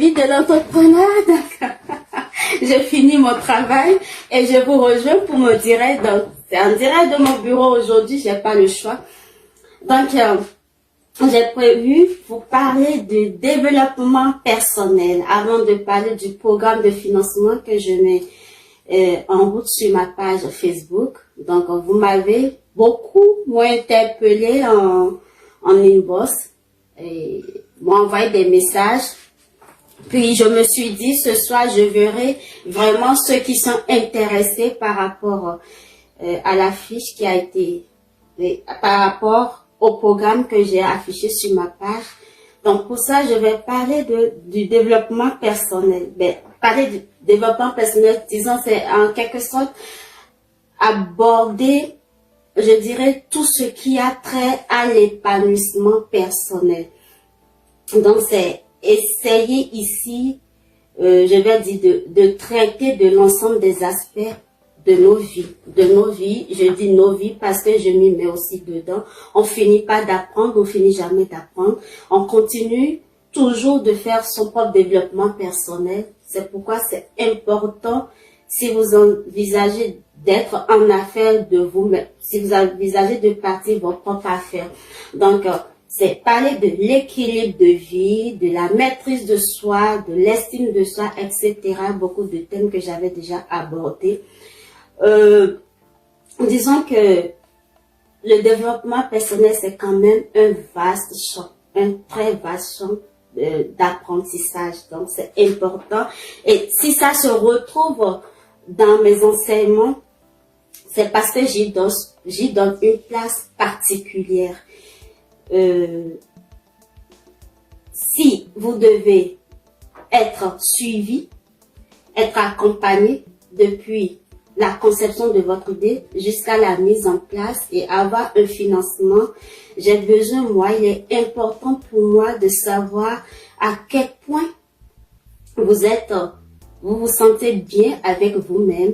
vie de l'entrepreneur. Donc, je finis mon travail et je vous rejoins pour me direct. Donc, c'est en direct de mon bureau aujourd'hui, j'ai pas le choix. Donc, j'ai prévu vous parler du développement personnel avant de parler du programme de financement que je mets en route sur ma page Facebook. Donc, vous m'avez beaucoup interpellé en inbox et m'envoyé des messages. Puis, je me suis dit, ce soir, je verrai vraiment ceux qui sont intéressés par rapport à la fiche qui a été, par rapport au programme que j'ai affiché sur ma page. Donc, pour ça, je vais parler du développement personnel. Ben, parler du développement personnel, disons, c'est en quelque sorte aborder, je dirais, tout ce qui a trait à l'épanouissement personnel. Donc, c'est essayer ici, je vais dire, de traiter de l'ensemble des aspects de nos vies. Je dis nos vies parce que je m'y mets aussi dedans. On finit pas d'apprendre, on finit jamais d'apprendre. On continue toujours de faire son propre développement personnel. C'est pourquoi c'est important, si vous envisagez d'être en affaires de vous-même, si vous envisagez de partir vos propres affaires. Donc, c'est parler de l'équilibre de vie, de la maîtrise de soi, de l'estime de soi, etc. Beaucoup de thèmes que j'avais déjà abordés. Disons que le développement personnel, c'est quand même un vaste champ, un très vaste champ d'apprentissage. Donc, c'est important. Et si ça se retrouve dans mes enseignements, c'est parce que j'y donne une place particulière. Si vous devez être suivi, être accompagné depuis la conception de votre idée jusqu'à la mise en place et avoir un financement, j'ai besoin, moi, il est important pour moi de savoir à quel point vous vous sentez bien avec vous-même,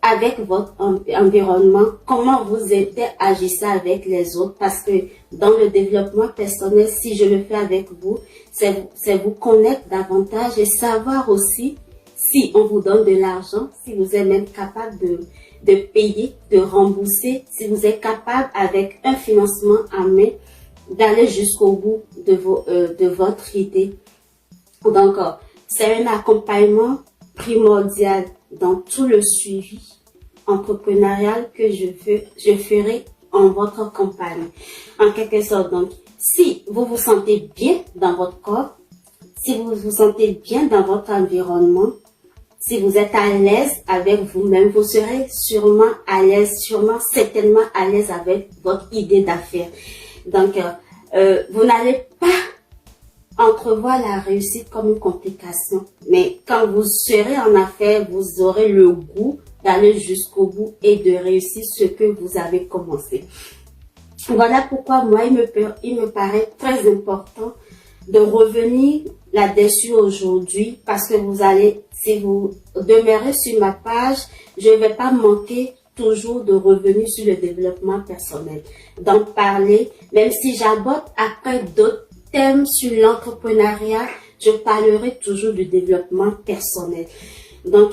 avec votre environnement, comment vous agissez avec les autres, parce que dans le développement personnel, si je le fais avec vous, c'est vous connaître davantage et savoir aussi si on vous donne de l'argent, si vous êtes même capable de payer, de rembourser, si vous êtes capable avec un financement en main d'aller jusqu'au bout de votre idée. Donc, c'est un accompagnement primordial dans tout le suivi entrepreneurial que je ferai en votre compagnie. En quelque sorte, donc, si vous vous sentez bien dans votre corps, si vous vous sentez bien dans votre environnement, si vous êtes à l'aise avec vous-même, vous serez sûrement à l'aise, certainement à l'aise avec votre idée d'affaires. Donc, vous n'allez pas entrevoir la réussite comme une complication. Mais quand vous serez en affaires, vous aurez le goût d'aller jusqu'au bout et de réussir ce que vous avez commencé. Voilà pourquoi moi, il me paraît très important de revenir là-dessus aujourd'hui, parce que si vous demeurez sur ma page, je ne vais pas manquer toujours de revenir sur le développement personnel, d'en parler, même si j'aborde après d'autres thèmes sur l'entrepreneuriat, je parlerai toujours du développement personnel. Donc,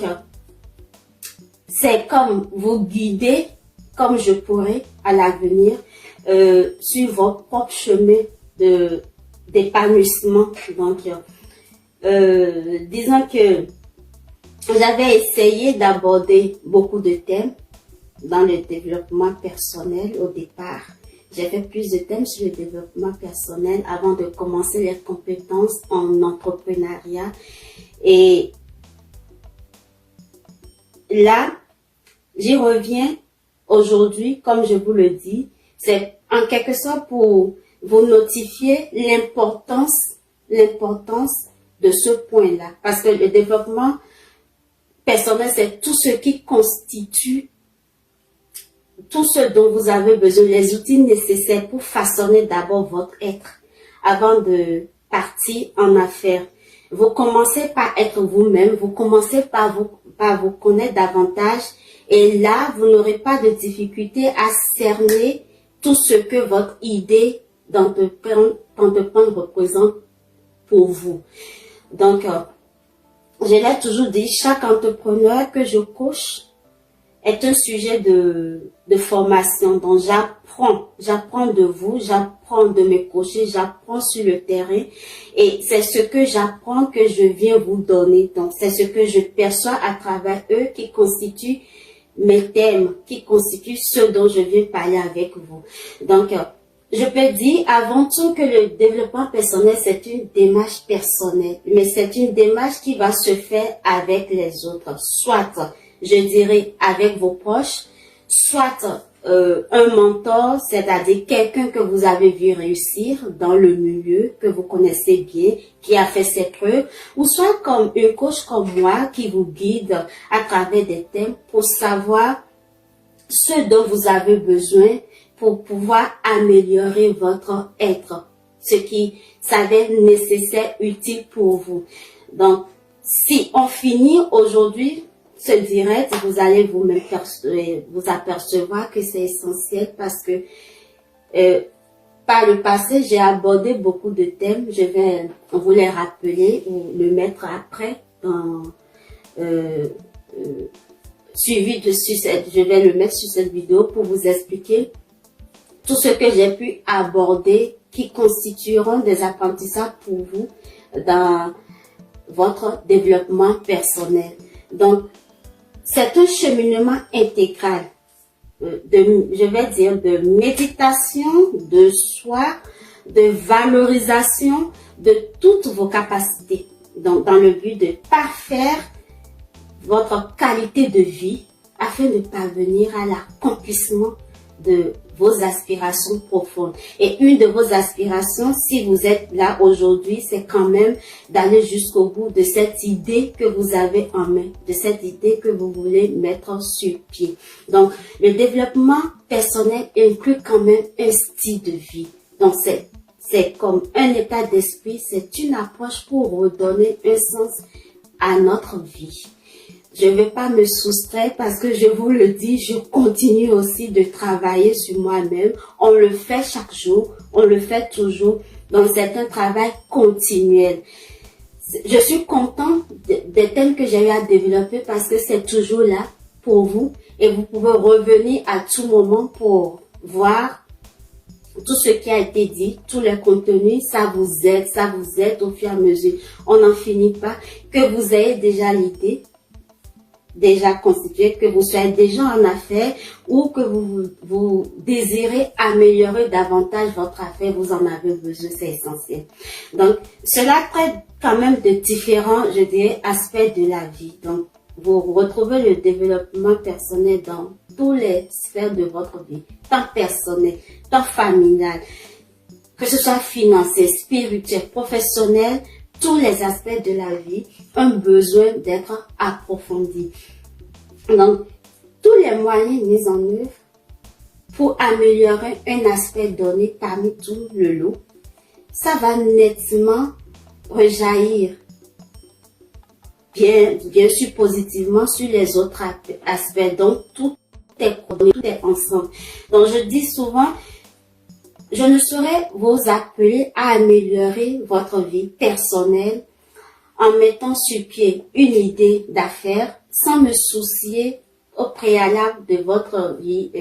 c'est comme vous guider, comme je pourrais à l'avenir, sur votre propre chemin d'épanouissement. Donc, disons que j'avais essayé d'aborder beaucoup de thèmes dans le développement personnel au départ. J'ai fait plus de thèmes sur le développement personnel avant de commencer les compétences en entrepreneuriat. Et là, j'y reviens aujourd'hui, comme je vous le dis, c'est en quelque sorte pour vous notifier l'importance de ce point-là. Parce que le développement personnel, c'est tout ce qui constitue tout ce dont vous avez besoin, les outils nécessaires pour façonner d'abord votre être avant de partir en affaires. Vous commencez par être vous-même, vous commencez par vous connaître davantage et là, vous n'aurez pas de difficulté à cerner tout ce que votre idée d'entreprendre représente pour vous. Donc, je l'ai toujours dit, chaque entrepreneur que je coach est un sujet de formation. Donc, j'apprends de vous, j'apprends de mes coachés, j'apprends sur le terrain. Et c'est ce que j'apprends que je viens vous donner. Donc, c'est ce que je perçois à travers eux qui constituent mes thèmes, qui constituent ce dont je viens parler avec vous. Donc, je peux dire avant tout que le développement personnel, c'est une démarche personnelle, mais c'est une démarche qui va se faire avec les autres, soit, je dirais, avec vos proches, soit un mentor, c'est-à-dire quelqu'un que vous avez vu réussir dans le milieu, que vous connaissez bien, qui a fait ses preuves, ou soit comme un coach comme moi qui vous guide à travers des thèmes pour savoir ce dont vous avez besoin pour pouvoir améliorer votre être, ce qui s'avère nécessaire, utile pour vous. Donc, si on finit aujourd'hui ce direct, vous allez vous-même vous apercevoir que c'est essentiel parce que par le passé, j'ai abordé beaucoup de thèmes. Je vais vous les rappeler ou le mettre après dans je vais le mettre sur cette vidéo pour vous expliquer tout ce que j'ai pu aborder qui constitueront des apprentissages pour vous dans votre développement personnel. Donc, c'est un cheminement intégral, je vais dire de méditation, de soi, de valorisation de toutes vos capacités. Donc, dans le but de parfaire votre qualité de vie afin de parvenir à l'accomplissement de vos aspirations profondes. Et une de vos aspirations, si vous êtes là aujourd'hui, c'est quand même d'aller jusqu'au bout de cette idée que vous avez en main, de cette idée que vous voulez mettre sur pied. Donc, le développement personnel inclut quand même un style de vie. Donc, c'est comme un état d'esprit, c'est une approche pour redonner un sens à notre vie. Je ne vais pas me soustraire parce que je vous le dis, je continue aussi de travailler sur moi-même. On le fait chaque jour, on le fait toujours. Donc, c'est un travail continuel. Je suis contente des thèmes que j'ai eu à développer parce que c'est toujours là pour vous et vous pouvez revenir à tout moment pour voir tout ce qui a été dit, tous les contenus, ça vous aide au fur et à mesure. On n'en finit pas. Que vous ayez déjà l'idée déjà constitué, que vous soyez déjà en affaires ou que vous désirez améliorer davantage votre affaire, vous en avez besoin, c'est essentiel. Donc, cela traite quand même de différents, je dirais, aspects de la vie. Donc, vous retrouvez le développement personnel dans toutes les sphères de votre vie, tant personnel, tant familial, que ce soit financier, spirituel, professionnel, tous les aspects de la vie ont besoin d'être approfondis. Donc, tous les moyens mis en œuvre pour améliorer un aspect donné parmi tout le lot, ça va nettement rejaillir, bien sûr positivement sur les autres aspects. Donc, tout est coordonné, tout est ensemble. Donc, je dis souvent, je ne saurais vous appeler à améliorer votre vie personnelle en mettant sur pied une idée d'affaires sans me soucier au préalable de votre vie.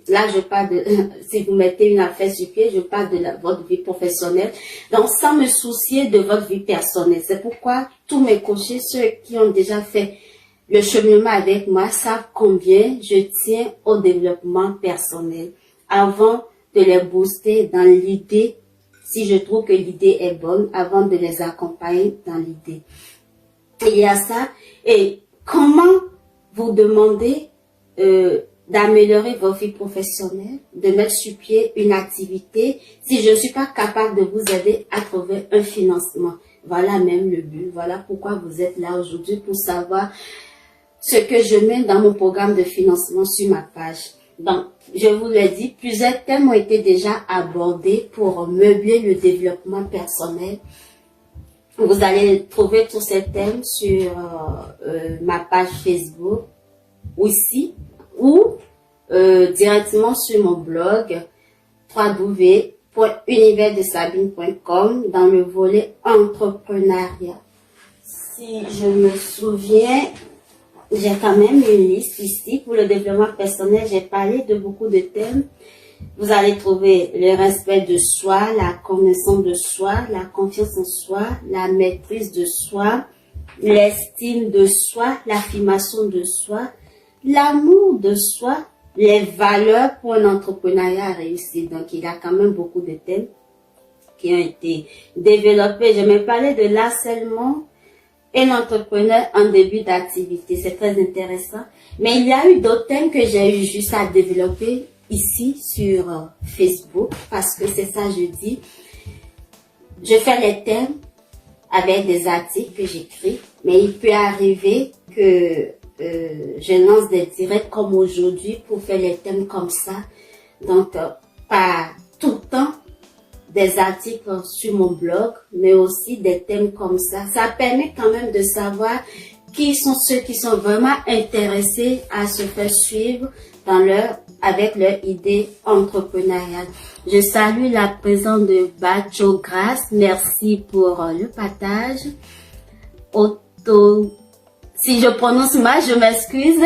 Là, je parle de, si vous mettez une affaire sur pied, je parle de votre vie professionnelle. Donc, sans me soucier de votre vie personnelle. C'est pourquoi tous mes coachés, ceux qui ont déjà fait le cheminement avec moi, savent combien je tiens au développement personnel. Avant de les booster dans l'idée, si je trouve que l'idée est bonne, avant de les accompagner dans l'idée. Il y a ça. Et comment vous demander d'améliorer votre vie professionnelle, de mettre sur pied une activité, si je ne suis pas capable de vous aider à trouver un financement? Voilà même le but. Voilà pourquoi vous êtes là aujourd'hui, pour savoir ce que je mets dans mon programme de financement sur ma page. Donc, je vous l'ai dit, plusieurs thèmes ont été déjà abordés pour meubler le développement personnel. Vous allez trouver tous ces thèmes sur ma page Facebook aussi, ou directement sur mon blog www.universdesabine.com dans le volet entrepreneuriat. si je me souviens, j'ai quand même une liste ici. Pour le développement personnel, j'ai parlé de beaucoup de thèmes. Vous allez trouver le respect de soi, la connaissance de soi, la confiance en soi, la maîtrise de soi, l'estime de soi, l'affirmation de soi, l'amour de soi, les valeurs pour un entrepreneuriat réussi. Donc, il y a quand même beaucoup de thèmes qui ont été développés. Je vais parler de l'harcèlement et l'entrepreneur en début d'activité. C'est très intéressant. Mais il y a eu d'autres thèmes que j'ai eu juste à développer ici sur Facebook parce que c'est ça je dis. Je fais les thèmes avec des articles que j'écris, mais il peut arriver que je lance des directs comme aujourd'hui pour faire les thèmes comme ça. Donc, pas tout le temps des articles sur mon blog, mais aussi des thèmes comme ça. Ça permet quand même de savoir qui sont ceux qui sont vraiment intéressés à se faire suivre avec leur idée entrepreneuriale. Je salue la présence de Bacho Grace. Merci pour le partage. Si je prononce mal, je m'excuse.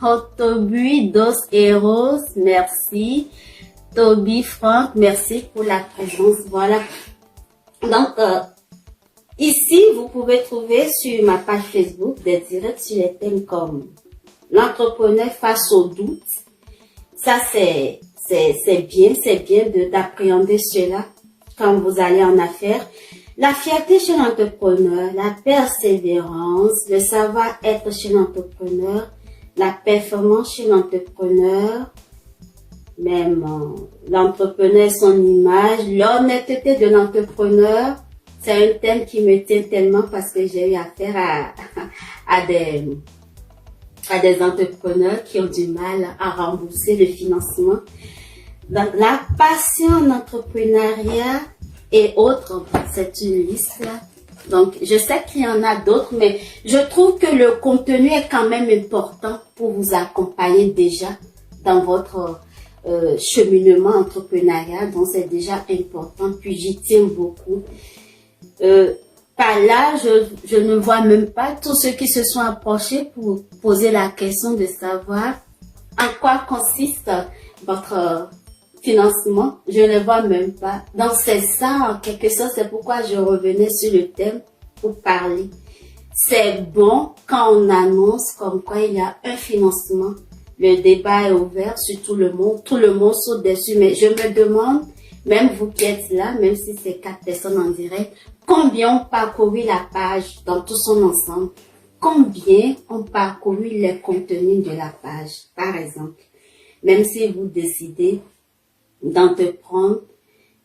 Autobui dos Eros, merci. Toby Franck, merci pour la présence. Voilà. Donc, ici, vous pouvez trouver sur ma page Facebook des directs sur les thèmes comme l'entrepreneur face aux doutes. Ça, c'est bien d'appréhender cela quand vous allez en affaires. La fierté chez l'entrepreneur, la persévérance, le savoir-être chez l'entrepreneur, la performance chez l'entrepreneur, même l'entrepreneur, son image, l'honnêteté de l'entrepreneur. C'est un thème qui me tient tellement parce que j'ai eu affaire à des entrepreneurs qui ont du mal à rembourser le financement. Donc, la passion en entrepreneuriat et autres, c'est une liste là. Donc, je sais qu'il y en a d'autres, mais je trouve que le contenu est quand même important pour vous accompagner déjà dans votre cheminement entrepreneurial. Donc, c'est déjà important. Puis, j'y tiens beaucoup. Par là, je ne vois même pas tous ceux qui se sont approchés pour poser la question de savoir en quoi consiste votre financement. Je ne vois même pas. Donc, c'est ça, en quelque sorte, c'est pourquoi je revenais sur le thème pour parler. C'est bon quand on annonce comme quoi il y a un financement. Le débat est ouvert sur tout le monde saute dessus. Mais je me demande, même vous qui êtes là, même si c'est 4 personnes en direct, combien ont parcouru la page dans tout son ensemble? Combien ont parcouru les contenus de la page, par exemple? Même si vous décidez d'entreprendre,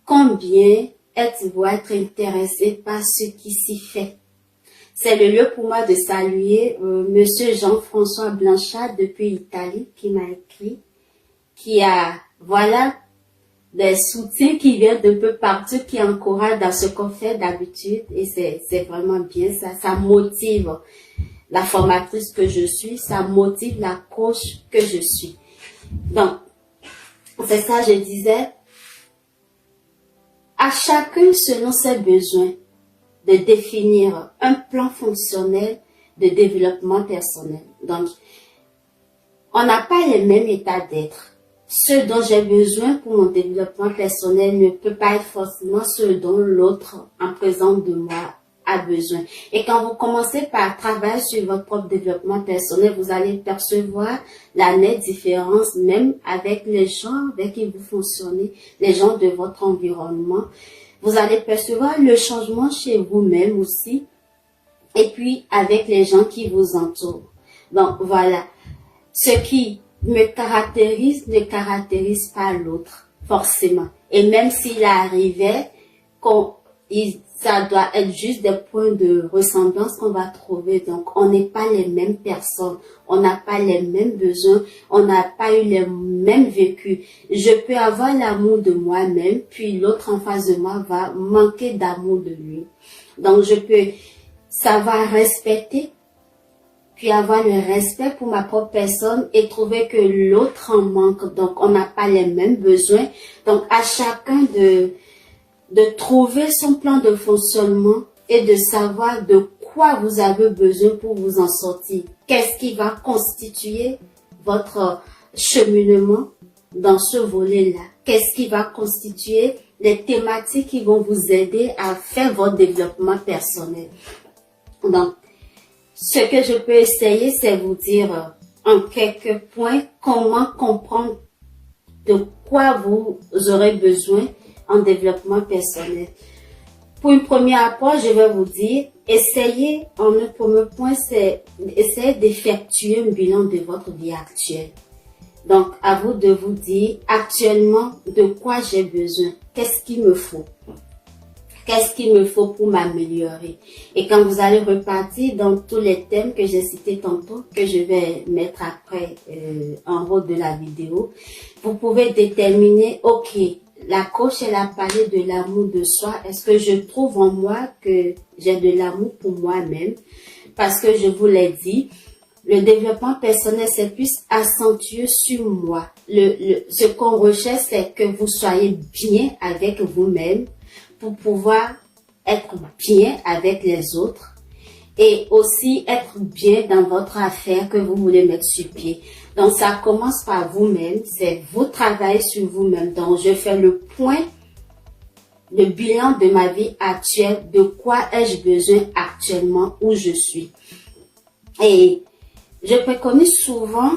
combien êtes-vous à être intéressé par ce qui s'y fait? C'est le lieu pour moi de saluer Monsieur Jean-François Blanchard depuis Italie qui m'a écrit, qui a, voilà, des soutiens qui viennent de peu partout, qui encouragent dans ce qu'on fait d'habitude et c'est vraiment bien ça. Ça motive la formatrice que je suis, ça motive la coach que je suis. Donc, c'est ça, je disais, à chacun selon ses besoins, de définir un plan fonctionnel de développement personnel. Donc, on n'a pas les mêmes états d'être. Ce dont j'ai besoin pour mon développement personnel ne peut pas être forcément ce dont l'autre en présence de moi a besoin. Et quand vous commencez par travailler sur votre propre développement personnel, vous allez percevoir la nette différence même avec les gens avec qui vous fonctionnez, les gens de votre environnement. Vous allez percevoir le changement chez vous-même aussi et puis avec les gens qui vous entourent. Donc voilà, ce qui me caractérise ne caractérise pas l'autre, forcément. Et même s'il arrivait, ça doit être juste des points de ressemblance qu'on va trouver. Donc, on n'est pas les mêmes personnes, on n'a pas les mêmes besoins, on n'a pas eu les mêmes vécus. Je peux avoir l'amour de moi-même, puis l'autre en face de moi va manquer d'amour de lui. Donc, je peux savoir respecter, puis avoir le respect pour ma propre personne et trouver que l'autre en manque. Donc, on n'a pas les mêmes besoins. Donc, à chacun de trouver son plan de fonctionnement et de savoir de quoi vous avez besoin pour vous en sortir. Qu'est-ce qui va constituer votre cheminement dans ce volet-là? Qu'est-ce qui va constituer les thématiques qui vont vous aider à faire votre développement personnel? Donc, ce que je peux essayer, c'est vous dire en quelques points comment comprendre de quoi vous aurez besoin en développement personnel. Pour une première approche, je vais vous dire, essayez, en un premier point, c'est essayer d'effectuer un bilan de votre vie actuelle. Donc, à vous de vous dire actuellement de quoi j'ai besoin, qu'est-ce qu'il me faut. Qu'est-ce qu'il me faut pour m'améliorer? Et quand vous allez repartir dans tous les thèmes que j'ai cités tantôt, que je vais mettre après en haut de la vidéo, vous pouvez déterminer, ok, la coach, elle a parlé de l'amour de soi. Est-ce que je trouve en moi que j'ai de l'amour pour moi-même? Parce que je vous l'ai dit, le développement personnel, c'est plus accentué sur moi. Ce qu'on recherche, c'est que vous soyez bien avec vous-même, pour pouvoir être bien avec les autres et aussi être bien dans votre affaire que vous voulez mettre sur pied. Donc, ça commence par vous-même, c'est vous travailler sur vous-même. Donc, je fais le point, le bilan de ma vie actuelle, de quoi ai-je besoin actuellement où je suis. Et je préconise souvent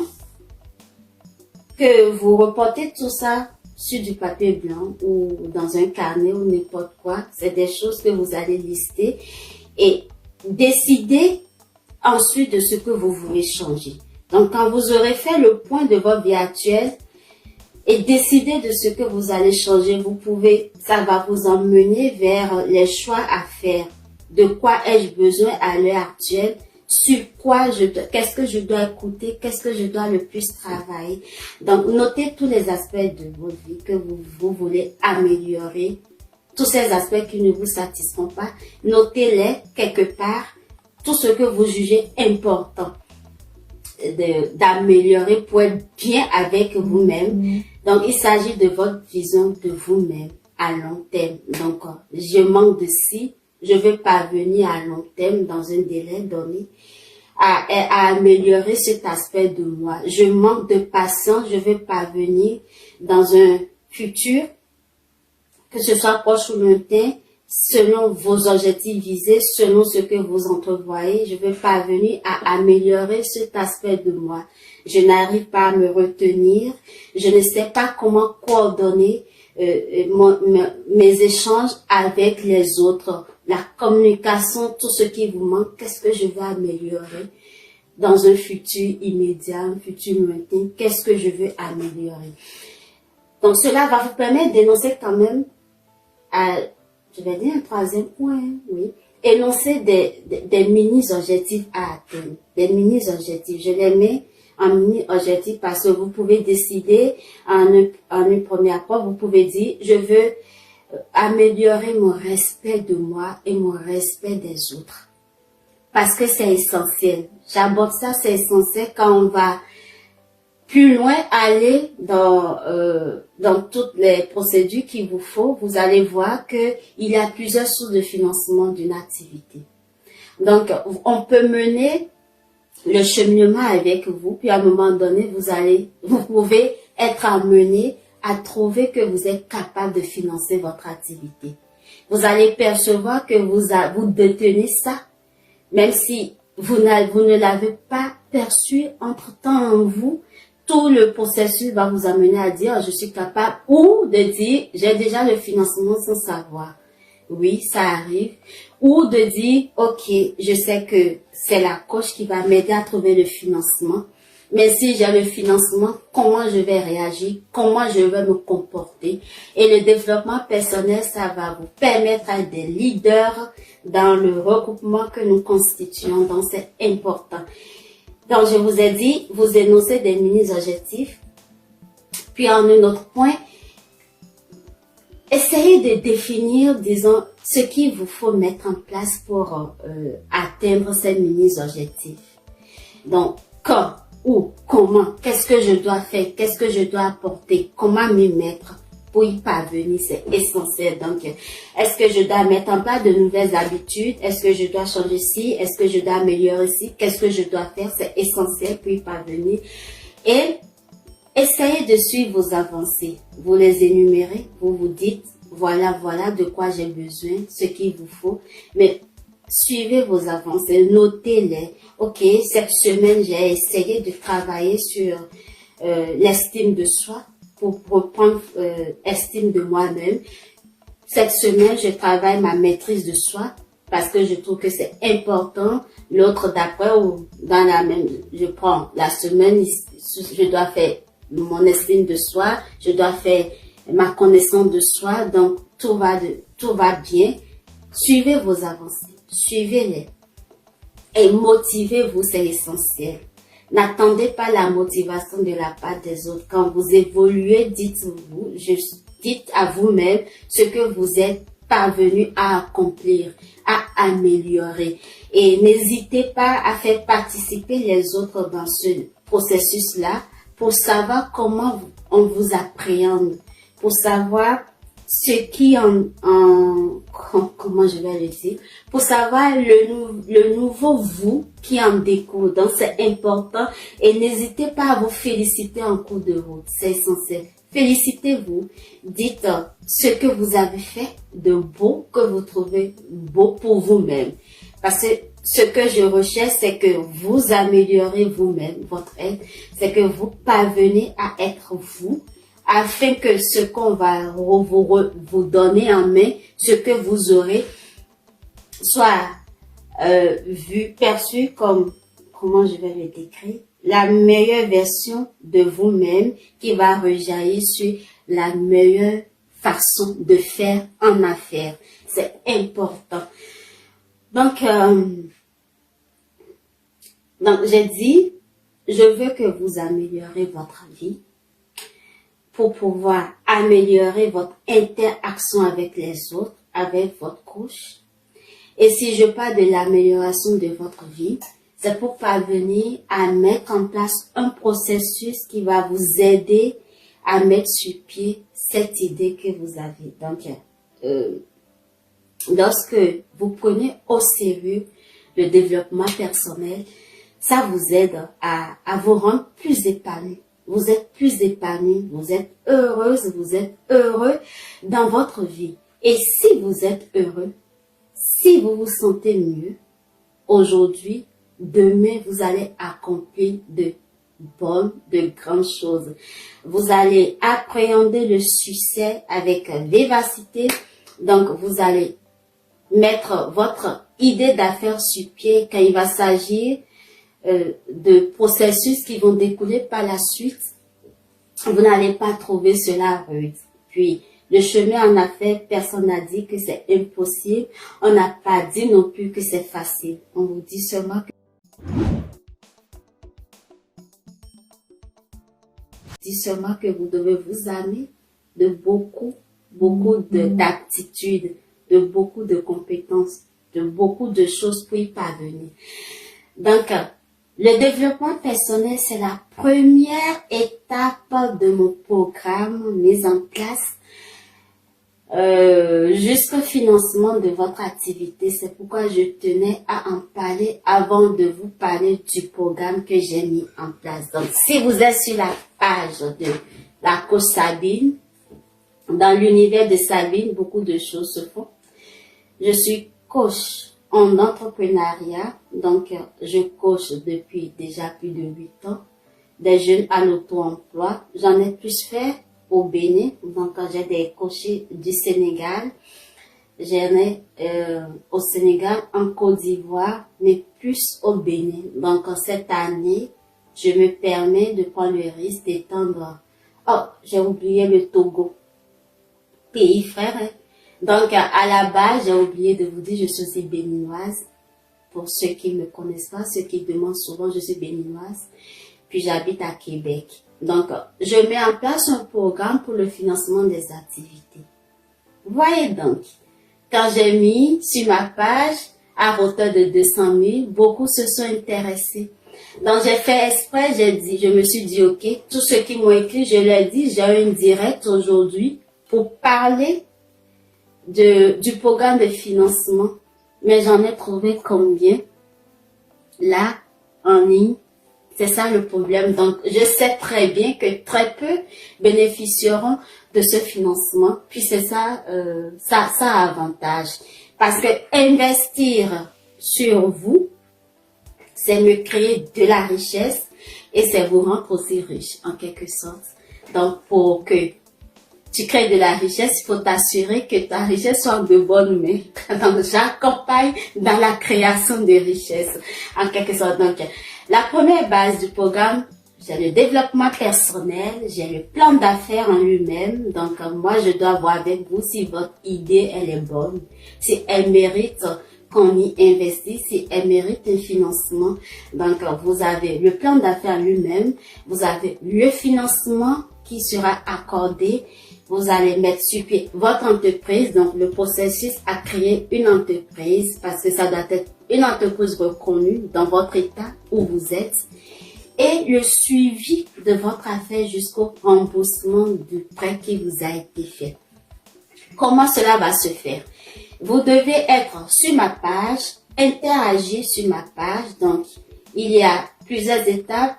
que vous reportez tout ça sur du papier blanc ou dans un carnet ou n'importe quoi. C'est des choses que vous allez lister et décider ensuite de ce que vous voulez changer. Donc, quand vous aurez fait le point de votre vie actuelle et décider de ce que vous allez changer, ça va vous emmener vers les choix à faire. De quoi ai-je besoin à l'heure actuelle? Sur quoi qu'est-ce que je dois écouter, qu'est-ce que je dois le plus travailler. Donc, notez tous les aspects de votre vie que vous voulez améliorer, tous ces aspects qui ne vous satisfont pas, notez-les quelque part, tout ce que vous jugez important d'améliorer pour être bien avec vous-même. Donc, il s'agit de votre vision de vous-même à long terme. Donc, je manque de ci, je veux parvenir à long terme dans un délai donné à améliorer cet aspect de moi. Je manque de patience, je veux parvenir dans un futur, que ce soit proche ou lointain, selon vos objectifs visés, selon ce que vous entrevoyez, je veux parvenir à améliorer cet aspect de moi. Je n'arrive pas à me retenir, je ne sais pas comment coordonner mes échanges avec les autres, la communication, tout ce qui vous manque, qu'est-ce que je vais améliorer dans un futur immédiat, un futur lointain, qu'est-ce que je veux améliorer. Donc cela va vous permettre d'énoncer quand même, je vais dire un troisième point, oui, énoncer des mini-objectifs à atteindre, des mini-objectifs. Je les mets en mini-objectif parce que vous pouvez décider en une première fois, vous pouvez dire, je veux améliorer mon respect de moi et mon respect des autres. Parce que c'est essentiel. J'aborde ça, c'est essentiel quand on va plus loin aller dans toutes les procédures qu'il vous faut. Vous allez voir que il y a plusieurs sources de financement d'une activité. Donc, on peut mener le cheminement avec vous, puis à un moment donné, vous pouvez être amené à trouver que vous êtes capable de financer votre activité. Vous allez percevoir que vous détenez ça, même si vous ne l'avez pas perçu entre-temps en vous. Tout le processus va vous amener à dire je suis capable ou de dire j'ai déjà le financement sans savoir. Oui, ça arrive. Ou de dire ok, je sais que c'est la coach qui va m'aider à trouver le financement. Mais si j'ai le financement, comment je vais réagir, comment je vais me comporter. Et le développement personnel, ça va vous permettre d'être des leaders dans le regroupement que nous constituons. Donc, c'est important. Donc, je vous ai dit, vous énoncez des mini-objectifs. Puis, en un autre point, essayez de définir, disons, ce qu'il vous faut mettre en place pour atteindre ces mini-objectifs. Donc, où, comment, qu'est-ce que je dois faire, qu'est-ce que je dois apporter, comment m'y mettre, pour y parvenir, c'est essentiel. Donc, est-ce que je dois mettre en place de nouvelles habitudes? Est-ce que je dois changer ci? Est-ce que je dois améliorer ci? Qu'est-ce que je dois faire? C'est essentiel pour y parvenir. Et essayez de suivre vos avancées. Vous les énumérez, vous vous dites, voilà de quoi j'ai besoin, ce qu'il vous faut. Mais suivez vos avancées, notez-les. Ok, cette semaine, j'ai essayé de travailler sur l'estime de soi pour reprendre estime de moi-même. Cette semaine, je travaille ma maîtrise de soi parce que je trouve que c'est important. L'autre d'après, ou dans la même, je prends la semaine, je dois faire mon estime de soi, je dois faire ma connaissance de soi, donc tout va bien. Suivez vos avancées, suivez-les et motivez-vous, c'est essentiel. N'attendez pas la motivation de la part des autres. Quand vous évoluez, dites à vous-même ce que vous êtes parvenu à accomplir, à améliorer. Et n'hésitez pas à faire participer les autres dans ce processus-là pour savoir comment on vous appréhende, pour savoir ce qui comment je vais le dire, pour savoir le nouveau vous qui en découle. Donc c'est important et n'hésitez pas à vous féliciter en cours de route, c'est essentiel. Félicitez-vous, dites ce que vous avez fait de beau, que vous trouvez beau pour vous-même. Parce que ce que je recherche, c'est que vous améliorez vous-même, votre être, c'est que vous parvenez à être vous, afin que ce qu'on va vous donner en main, ce que vous aurez, soit vu, perçu comme, comment je vais le décrire, la meilleure version de vous-même qui va rejaillir sur la meilleure façon de faire en affaires. C'est important. Donc j'ai dit, je veux que vous améliorez votre vie pour pouvoir améliorer votre interaction avec les autres, avec votre couche. Et si je parle de l'amélioration de votre vie, c'est pour parvenir à mettre en place un processus qui va vous aider à mettre sur pied cette idée que vous avez. Donc, lorsque vous prenez au sérieux le développement personnel, ça vous aide à vous rendre plus épanoui. Vous êtes plus épanoui, vous êtes heureuse, vous êtes heureux dans votre vie. Et si vous êtes heureux, si vous vous sentez mieux, aujourd'hui, demain, vous allez accomplir de grandes choses. Vous allez appréhender le succès avec vivacité. Donc, vous allez mettre votre idée d'affaires sur pied quand il va s'agir de processus qui vont découler par la suite. Vous n'allez pas trouver cela rude. Puis, le chemin en affaires, personne n'a dit que c'est impossible. On n'a pas dit non plus que c'est facile. On vous dit seulement que vous devez vous armer de beaucoup d'aptitudes, de beaucoup de compétences, de beaucoup de choses pour y parvenir. Donc, le développement personnel, c'est la première étape de mon programme mis en place jusqu'au financement de votre activité. C'est pourquoi je tenais à en parler avant de vous parler du programme que j'ai mis en place. Donc, si vous êtes sur la page de la coach Sabine, dans l'univers de Sabine, beaucoup de choses se font. Je suis coach en entrepreneuriat, donc je coach depuis déjà plus de 8 ans des jeunes à l'auto-emploi. J'en ai plus fait au Bénin, donc j'ai des coachés du Sénégal, j'en ai au Sénégal, en Côte d'Ivoire, mais plus au Bénin. Donc cette année, je me permets de prendre le risque d'étendre. Oh, j'ai oublié le Togo, pays frère. Hein? Donc, à la base, j'ai oublié de vous dire, je suis aussi béninoise. Pour ceux qui ne me connaissent pas, ceux qui demandent souvent, je suis béninoise. Puis, j'habite à Québec. Donc, je mets en place un programme pour le financement des activités. Voyez donc, quand j'ai mis sur ma page, à hauteur de 200 000, beaucoup se sont intéressés. Donc, j'ai fait exprès, je me suis dit, ok, tous ceux qui m'ont écrit, je leur ai dit, j'ai un direct aujourd'hui pour parler du programme de financement, mais j'en ai trouvé combien là en ligne. C'est ça le problème. Donc, je sais très bien que très peu bénéficieront de ce financement. Puis c'est ça, ça a avantage. Parce que investir sur vous, c'est me créer de la richesse et c'est vous rendre aussi riche, en quelque sorte. Donc, pour que tu crées de la richesse, il faut t'assurer que ta richesse soit de bonnes mains. Donc, j'accompagne dans la création de richesses, en quelque sorte. Donc, la première base du programme, j'ai le développement personnel, j'ai le plan d'affaires en lui-même. Donc, moi, je dois voir avec vous si votre idée, elle est bonne, si elle mérite qu'on y investisse, si elle mérite un financement. Donc, vous avez le plan d'affaires lui-même, vous avez le financement qui sera accordé. Vous allez mettre sur pied votre entreprise, donc le processus à créer une entreprise, parce que ça doit être une entreprise reconnue dans votre état où vous êtes, et le suivi de votre affaire jusqu'au remboursement du prêt qui vous a été fait. Comment cela va se faire? Vous devez être sur ma page, interagir sur ma page, donc il y a plusieurs étapes.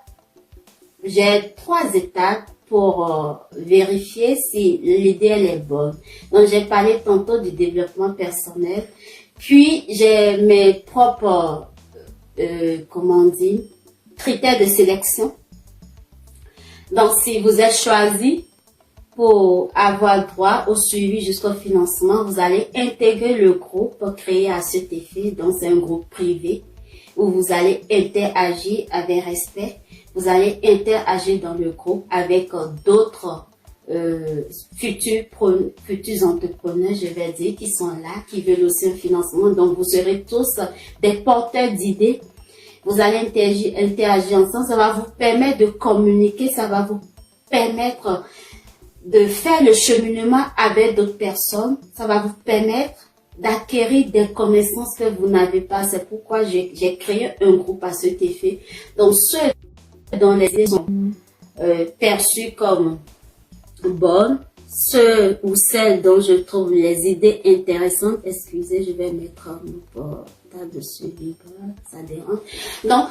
J'ai 3 étapes pour vérifier si l'idée elle est bonne. Donc, j'ai parlé tantôt du développement personnel. Puis, j'ai mes propres, critères de sélection. Donc, si vous êtes choisi pour avoir droit au suivi jusqu'au financement, vous allez intégrer le groupe créé à cet effet. Donc, c'est un groupe privé où vous allez interagir avec respect. Vous allez interagir dans le groupe avec d'autres futurs entrepreneurs, je vais dire, qui sont là, qui veulent aussi un financement. Donc, vous serez tous des porteurs d'idées. Vous allez interagir ensemble. Ça va vous permettre de communiquer. Ça va vous permettre de faire le cheminement avec d'autres personnes. Ça va vous permettre d'acquérir des connaissances que vous n'avez pas. C'est pourquoi j'ai créé un groupe à cet effet. Donc, ceux dont les idées sont perçues comme bonnes, ceux ou celles dont je trouve les idées intéressantes, excusez, je vais mettre mon portable sur vibreur, ça dérange. Donc,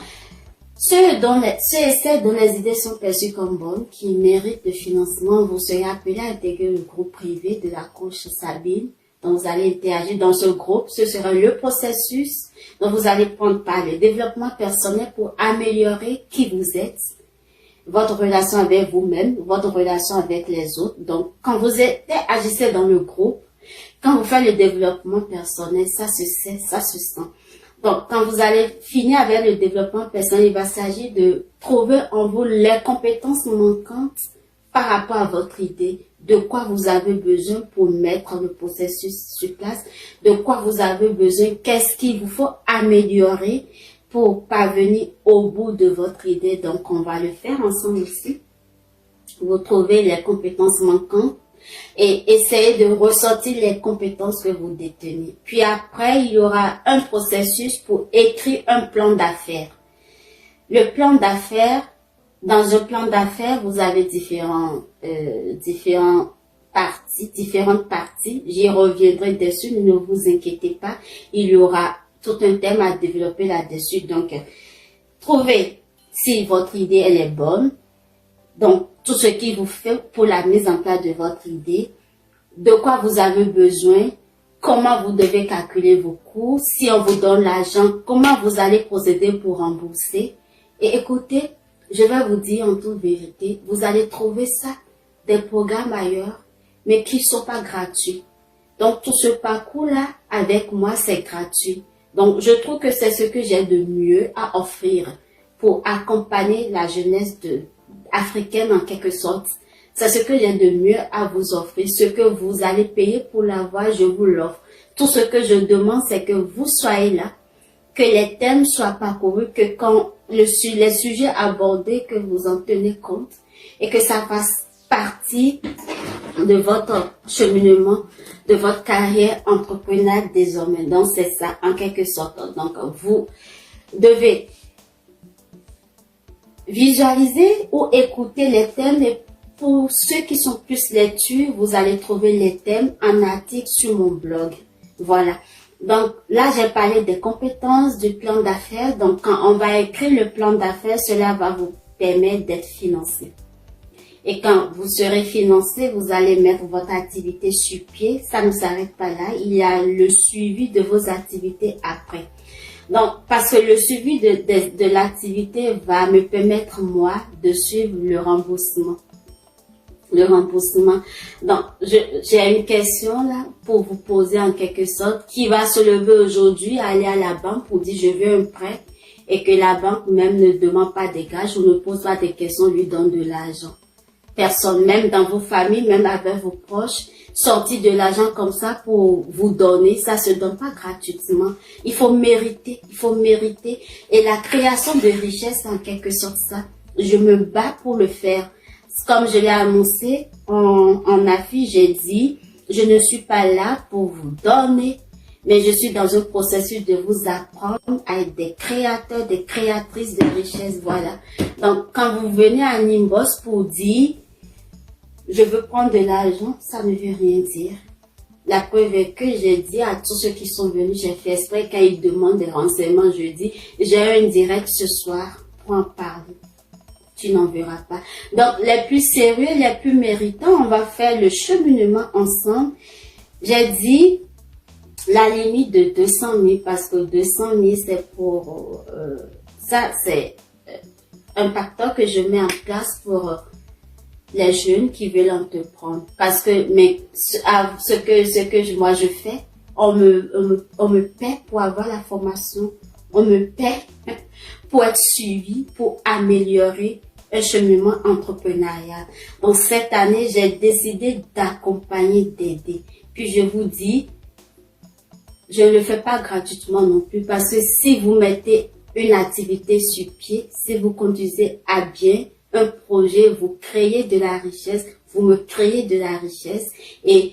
ceux et celles dont les idées sont perçues comme bonnes, qui méritent de financement, vous serez appelés à intégrer le groupe privé de la coach Sabine. Donc, vous allez interagir dans ce groupe. Ce sera le processus dont vous allez prendre part, le développement personnel pour améliorer qui vous êtes, votre relation avec vous-même, votre relation avec les autres. Donc, quand vous agissez dans le groupe, quand vous faites le développement personnel, ça se sait, ça se sent. Donc, quand vous allez finir avec le développement personnel, il va s'agir de trouver en vous les compétences manquantes par rapport à votre idée, de quoi vous avez besoin pour mettre le processus sur place, de quoi vous avez besoin, qu'est-ce qu'il vous faut améliorer pour parvenir au bout de votre idée. Donc, on va le faire ensemble aussi. Vous trouvez les compétences manquantes et essayez de ressortir les compétences que vous détenez. Puis après, il y aura un processus pour écrire un plan d'affaires. Le plan d'affaires, dans un plan d'affaires, vous avez différentes parties. J'y reviendrai dessus, ne vous inquiétez pas. Il y aura tout un thème à développer là-dessus. Donc, trouvez si votre idée elle est bonne. Donc, tout ce qu'il vous fait pour la mise en place de votre idée, de quoi vous avez besoin, comment vous devez calculer vos coûts, si on vous donne l'argent, comment vous allez procéder pour rembourser. Et écoutez, je vais vous dire en toute vérité, vous allez trouver ça, des programmes ailleurs, mais qui ne sont pas gratuits. Donc, tout ce parcours-là, avec moi, c'est gratuit. Donc, je trouve que c'est ce que j'ai de mieux à offrir pour accompagner la jeunesse africaine en quelque sorte. C'est ce que j'ai de mieux à vous offrir. Ce que vous allez payer pour l'avoir, je vous l'offre. Tout ce que je demande, c'est que vous soyez là, que les thèmes soient parcourus, que quand les sujets abordés, que vous en tenez compte et que ça fasse partie de votre cheminement, de votre carrière entrepreneuriale désormais. Donc, c'est ça, en quelque sorte. Donc, vous devez visualiser ou écouter les thèmes et Pour ceux qui sont plus lectures, vous allez trouver les thèmes en article sur mon blog. Voilà. Donc là, j'ai parlé des compétences, du plan d'affaires. Donc quand on va écrire le plan d'affaires, cela va vous permettre d'être financé. Et quand vous serez financé, vous allez mettre votre activité sur pied. Ça ne s'arrête pas là. Il y a le suivi de vos activités après. Donc, parce que le suivi de l'activité va me permettre, moi, de suivre le remboursement. Le remboursement. Donc, j'ai une question là pour vous poser en quelque sorte. Qui va se lever aujourd'hui, aller à la banque pour dire je veux un prêt et que la banque même ne demande pas des gages ou ne pose pas des questions, lui donne de l'argent. Personne, même dans vos familles, même avec vos proches, sortir de l'argent comme ça pour vous donner, ça se donne pas gratuitement. Il faut mériter, il faut mériter. Et la création de richesse, en quelque sorte, ça, je me bats pour le faire. Comme je l'ai annoncé en affiche, j'ai dit, je ne suis pas là pour vous donner, mais je suis dans un processus de vous apprendre à être des créateurs, des créatrices de richesse, voilà. Donc, quand vous venez à Nimbos pour dire, je veux prendre de l'argent, ça ne veut rien dire. La preuve est que j'ai dit à tous ceux qui sont venus, j'ai fait exprès, quand ils demandent des renseignements, je dis, j'ai un direct ce soir pour en parler. Tu n'en verras pas. Donc, les plus sérieux, les plus méritants, on va faire le cheminement ensemble. J'ai dit la limite de 200 000 parce que 200 000, c'est pour... ça, c'est un facteur que je mets en place pour les jeunes qui veulent entreprendre. Parce que, mais ce que moi je fais, on me paie pour avoir la formation. On me paie pour être suivi, pour améliorer un cheminement entrepreneurial. Donc, cette année, j'ai décidé d'accompagner, d'aider. Puis, je vous dis, je ne le fais pas gratuitement non plus parce que si vous mettez une activité sur pied, si vous conduisez à bien un projet, vous créez de la richesse, vous me créez de la richesse et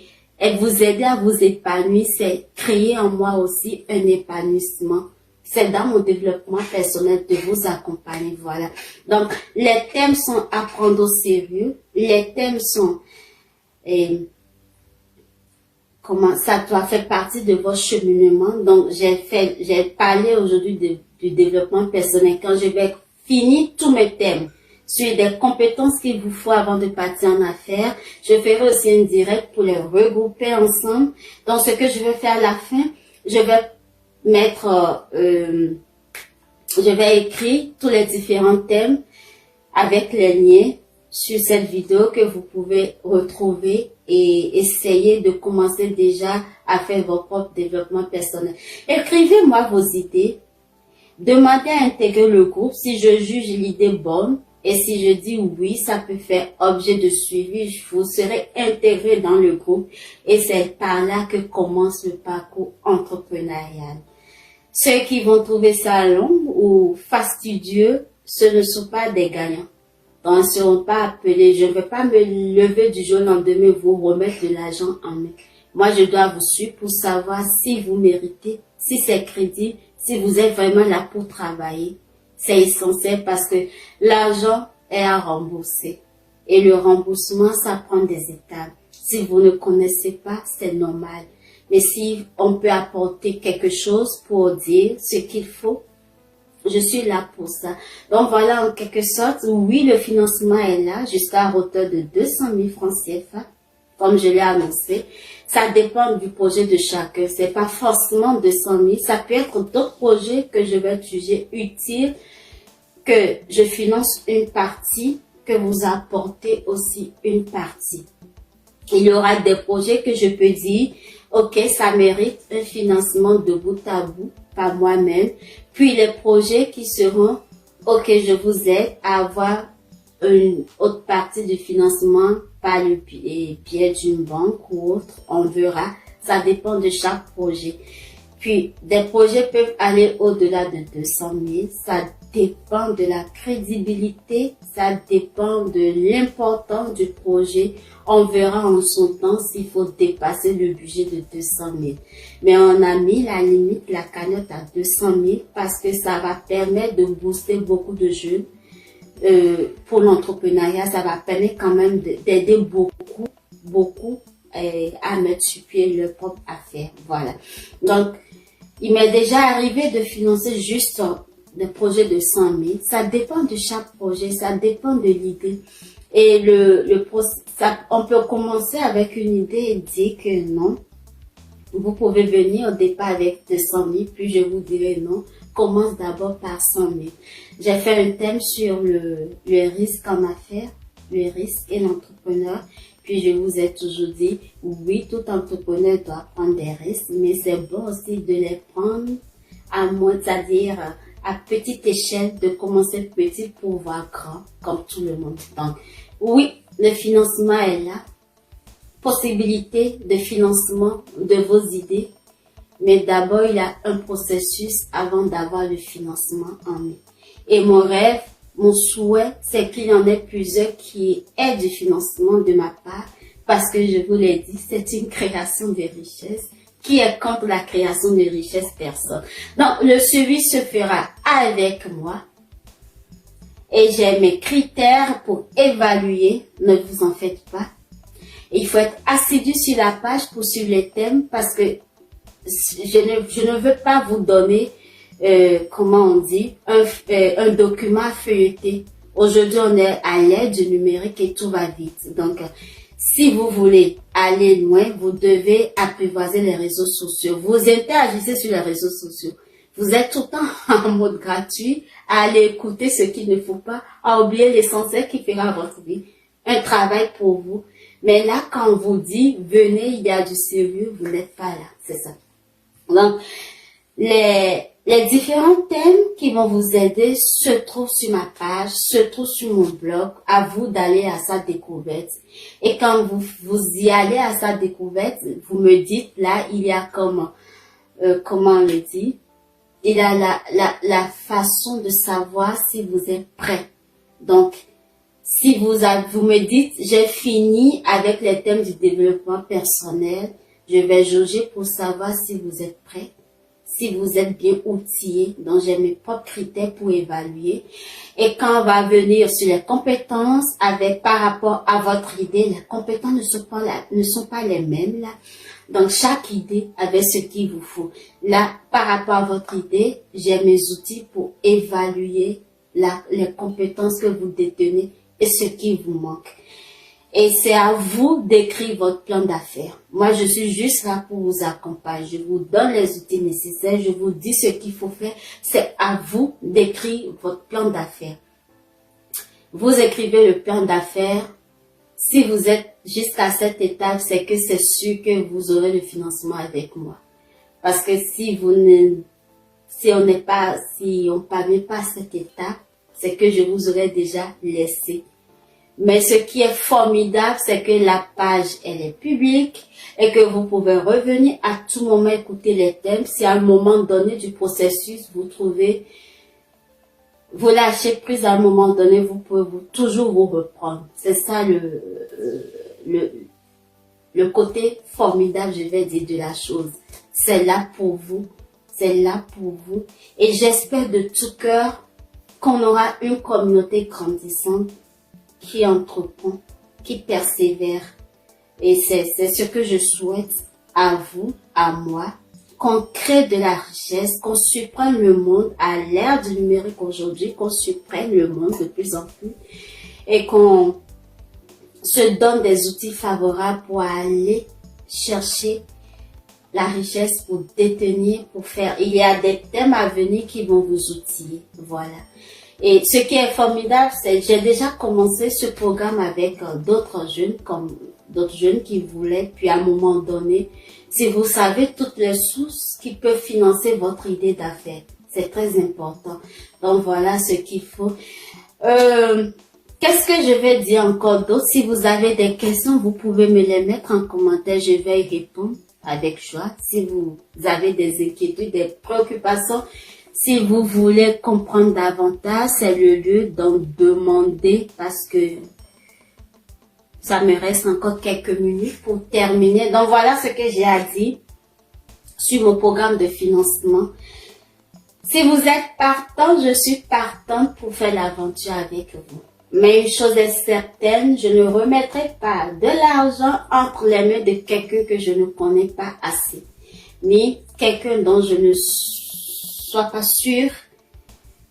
vous aider à vous épanouir, c'est créer en moi aussi un épanouissement. C'est dans mon développement personnel de vous accompagner, voilà. Donc, les thèmes sont à prendre au sérieux. Les thèmes sont, comment ça doit faire partie de votre cheminement. Donc, j'ai parlé aujourd'hui du développement personnel. Quand je vais finir tous mes thèmes sur des compétences qu'il vous faut avant de partir en affaires, je ferai aussi un direct pour les regrouper ensemble. Donc, ce que je vais faire à la fin, je vais mettre, je vais écrire tous les différents thèmes avec les liens sur cette vidéo que vous pouvez retrouver et essayer de commencer déjà à faire votre propre développement personnel. Écrivez-moi vos idées, demandez à intégrer le groupe si je juge l'idée bonne et si je dis oui, ça peut faire objet de suivi, vous serez intégré dans le groupe et c'est par là que commence le parcours entrepreneurial. Ceux qui vont trouver ça long ou fastidieux, ce ne sont pas des gagnants. Donc, ils ne seront pas appelés. Je ne vais pas me lever du jour au lendemain vous remettre de l'argent en main. Moi, je dois vous suivre pour savoir si vous méritez, si c'est crédible, si vous êtes vraiment là pour travailler. C'est essentiel parce que l'argent est à rembourser. Et le remboursement, ça prend des étapes. Si vous ne connaissez pas, c'est normal. Mais si on peut apporter quelque chose pour dire ce qu'il faut, je suis là pour ça. Donc voilà, en quelque sorte, oui, le financement est là jusqu'à hauteur de 200 000 francs CFA, comme je l'ai annoncé. Ça dépend du projet de chacun. C'est pas forcément 200 000. Ça peut être d'autres projets que je vais juger utiles, que je finance une partie, que vous apportez aussi une partie. Il y aura des projets que je peux dire, ok, ça mérite un financement de bout à bout par moi-même. Puis les projets qui seront, ok, je vous aide à avoir une autre partie du financement par le biais d'une banque ou autre, on verra. Ça dépend de chaque projet. Puis des projets peuvent aller au-delà de 200 000. Ça dépend de la crédibilité, ça dépend de l'importance du projet. On verra en son temps s'il faut dépasser le budget de 200 000. Mais on a mis la limite, la cagnotte à 200 000 parce que ça va permettre de booster beaucoup de jeunes pour l'entrepreneuriat, ça va permettre quand même d'aider beaucoup à mettre sur pied leur propre affaire. Voilà. Donc, il m'est déjà arrivé de financer juste des projets de 100 000. Ça dépend de chaque projet, ça dépend de l'idée. Et on peut commencer avec une idée et dire que non. Vous pouvez venir au départ avec 200 000, puis je vous dirai non. Commence d'abord par 100 000. J'ai fait un thème sur le risque en affaires, le risque et l'entrepreneur. Puis je vous ai toujours dit, oui, tout entrepreneur doit prendre des risques, mais c'est bon aussi de les prendre à moins, c'est-à-dire à petite échelle, de commencer petit pour voir grand, comme tout le monde. Donc, oui, le financement est là. Possibilité de financement de vos idées. Mais d'abord, il y a un processus avant d'avoir le financement en main. Et mon rêve, mon souhait, c'est qu'il y en ait plusieurs qui aient du financement de ma part, parce que je vous l'ai dit, c'est une création de richesse. Qui est contre la création de richesse? Personne. Donc, le suivi se fera avec moi. Et j'ai mes critères pour évaluer, ne vous en faites pas. Il faut être assidu sur la page pour suivre les thèmes, parce que je ne veux pas vous donner, comment on dit, un document à feuilleter. Aujourd'hui, on est à l'ère du numérique et tout va vite. Donc, si vous voulez aller loin, vous devez apprivoiser les réseaux sociaux. Vous interagissez sur les réseaux sociaux. Vous êtes tout le temps en mode gratuit à aller écouter ce qu'il ne faut pas, à oublier l'essentiel qui fera votre vie. Un travail pour vous. Mais là, quand on vous dit, venez, il y a du sérieux, vous n'êtes pas là. C'est ça. Donc, les différents thèmes qui vont vous aider se trouvent sur ma page, se trouvent sur mon blog. À vous d'aller à sa découverte. Et quand vous y allez à sa découverte, vous me dites, là, il y a comment on le dit, il y a la façon de savoir si vous êtes prêt. Donc, si vous me dites, j'ai fini avec les thèmes du développement personnel, je vais jauger pour savoir si vous êtes prêt, si vous êtes bien outillé. Donc, j'ai mes propres critères pour évaluer. Et quand on va venir sur les compétences, par rapport à votre idée, les compétences ne sont pas les mêmes, là. Donc, chaque idée avait ce qu'il vous faut. Là, par rapport à votre idée, j'ai mes outils pour évaluer les compétences que vous détenez et ce qui vous manque. Et c'est à vous d'écrire votre plan d'affaires. Moi, je suis juste là pour vous accompagner. Je vous donne les outils nécessaires. Je vous dis ce qu'il faut faire. C'est à vous d'écrire votre plan d'affaires. Vous écrivez le plan d'affaires. Si vous êtes jusqu'à cette étape, c'est que c'est sûr que vous aurez le financement avec moi. Parce que si on ne parvient pas à cette étape, c'est que je vous aurais déjà laissé. Mais ce qui est formidable, c'est que la page, elle est publique et que vous pouvez revenir à tout moment écouter les thèmes. Si à un moment donné du processus, vous lâchez prise à un moment donné, vous pouvez toujours vous reprendre. C'est ça le côté formidable, je vais dire, de la chose. C'est là pour vous. C'est là pour vous. Et j'espère de tout cœur qu'on aura une communauté grandissante qui entreprend, qui persévère. Et c'est ce que je souhaite à vous, à moi, qu'on crée de la richesse, qu'on surprenne le monde à l'ère du numérique aujourd'hui, qu'on surprenne le monde de plus en plus et qu'on se donne des outils favorables pour aller chercher la richesse, pour détenir, pour faire. Il y a des thèmes à venir qui vont vous outiller. Voilà. Et ce qui est formidable, c'est que j'ai déjà commencé ce programme avec d'autres jeunes qui voulaient, puis à un moment donné, si vous savez toutes les sources qui peuvent financer votre idée d'affaires, c'est très important. Donc voilà ce qu'il faut. Qu'est-ce que je vais dire encore d'autre? Si vous avez des questions, vous pouvez me les mettre en commentaire, je vais y répondre avec joie. Si vous avez des inquiétudes, des préoccupations, si vous voulez comprendre davantage, c'est le lieu d'en demander parce que ça me reste encore quelques minutes pour terminer. Donc voilà ce que j'ai à dire sur mon programme de financement. Si vous êtes partant, je suis partante pour faire l'aventure avec vous. Mais une chose est certaine, je ne remettrai pas de l'argent entre les mains de quelqu'un que je ne connais pas assez, ni quelqu'un dont je ne sois pas sûre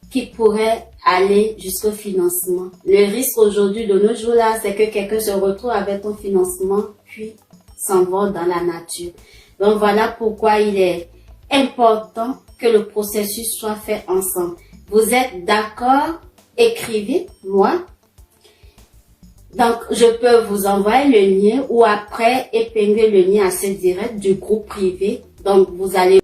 qui pourrait aller jusqu'au financement. Le risque aujourd'hui de nos jours là, c'est que quelqu'un se retrouve avec un financement puis s'envole dans la nature. Donc voilà pourquoi il est important que le processus soit fait ensemble. Vous êtes d'accord? Écrivez-moi. Donc, je peux vous envoyer le lien ou après épingler le lien à ce direct du groupe privé. Donc, vous allez